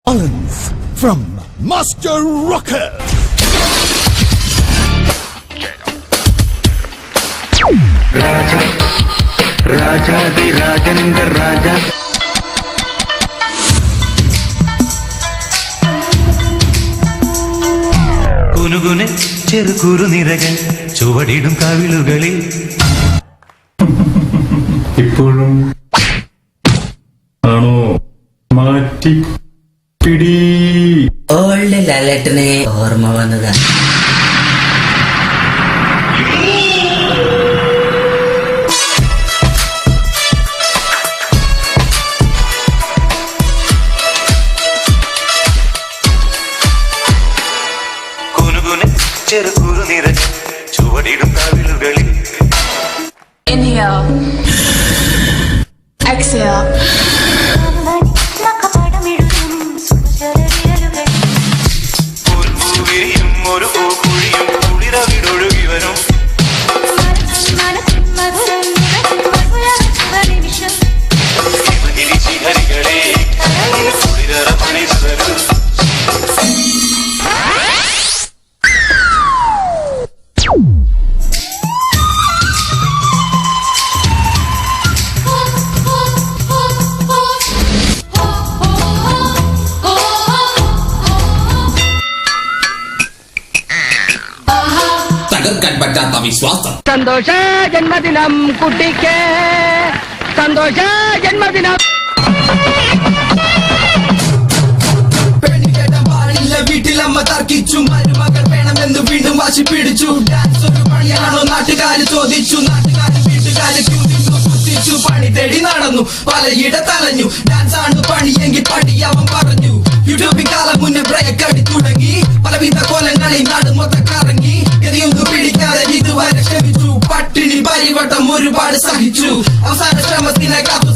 Balance from Master Rocker. Raja di Rajanindar Raja. കുനുകുനെ ചെറുകുറു നിരകൻ ചുവടിടും കവിളുകളിൽ ഇപ്പോഴും ആണോ മാറ്റി പിടി. ഓൾഡ് ലാലേട്ടനെ ഓർമ്മ വന്നതാ. കുനുകുനെ ചെറുകുറു നിരകൻ ചുവടിടും കവിളുകളിൽ. Inhale. Exhale. ഒരു പൂവിരിയും ഒരു പൂക്കുഴിയും കുളിരവിടൊഴുകി വരും. ശിവഗിരി ശിഖരികളെ കുളിരറ പണിതു വരും. തകർക്കാൻ പറ്റാത്ത വിശ്വാസം. സന്തോഷ ജന്മദിനം കുട്ടിക്ക്, സന്തോഷ ജന്മദിനം. വീട്ടിലമ്മ തർക്കിച്ചു, മരുമകൾ വേണമെന്ന് വീണ്ടും വാശി പിടിച്ചു. ഡാൻസ് ഒരു പണിയാണോ നാട്ടുകാര് ചോദിച്ചു. നാട്ടുകാര് വീട്ടുകാര് കുത്തിച്ചു. പണി തേടി നടന്നു, പലയിടത്ത് അലഞ്ഞു. ഡാൻസ് ആണ് പണിയെങ്കിൽ പടി അവൻ പറഞ്ഞു. യൂട്യൂബിൽ കാലം മുന്നേ ബ്രേക്ക് അടി തുടങ്ങി. പലവിധ കോലങ്ങളിൽ നാട് മൊത്തം കറങ്ങി. ഗതിയൊന്നും പിടിക്കാതെ ഇതുവരെ ക്ഷമിച്ചു. പട്ടിണി പരിവട്ടം ഒരുപാട് സഹിച്ചു. അവസാന ശ്രമത്തിനെ കാത്തു